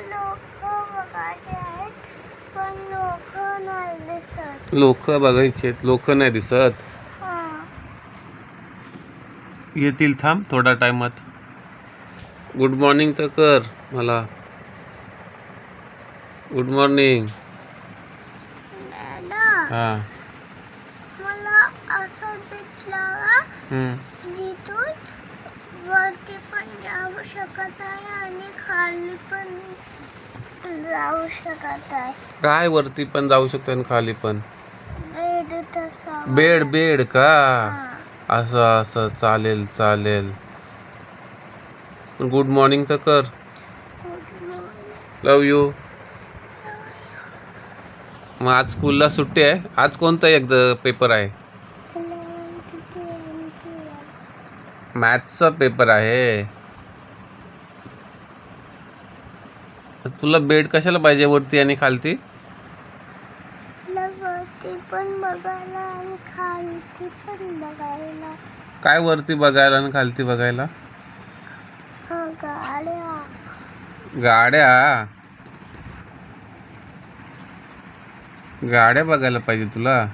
लोक बघायचे आहेत पण लोक नाही दिसत. लोक बघायचे, लोक नाही दिसत. हा. येतील, थांब थोड्या टाइमात. गुड मॉर्निंग तर कर मला. Good morning. दादा हा. मला असं भेटलं जिथून वरती पण जाऊ शकत आहे आणि खाली पण जाऊ शकत आहे. काय वरती पण जाऊ शकतो आणि खाली पण? बेड तसं. बेड बेड का? हा. असं असं चालेल चालेल. गुड मॉर्निंग तर कर. लव यू. मग आज स्कूलला सुट्टी आहे. आज कोणता एकदा पेपर आहे? मॅथ्सचा पेपर आहे. तुला बेड कशाला पाहिजे वरती आणि खालती? वरती पण बघायला आणि खालती पण बघायला. काय वरती बघायला आणि खालती बघायला? गाड्या. गाड्या गाड्या बघायला पाहिजे तुला.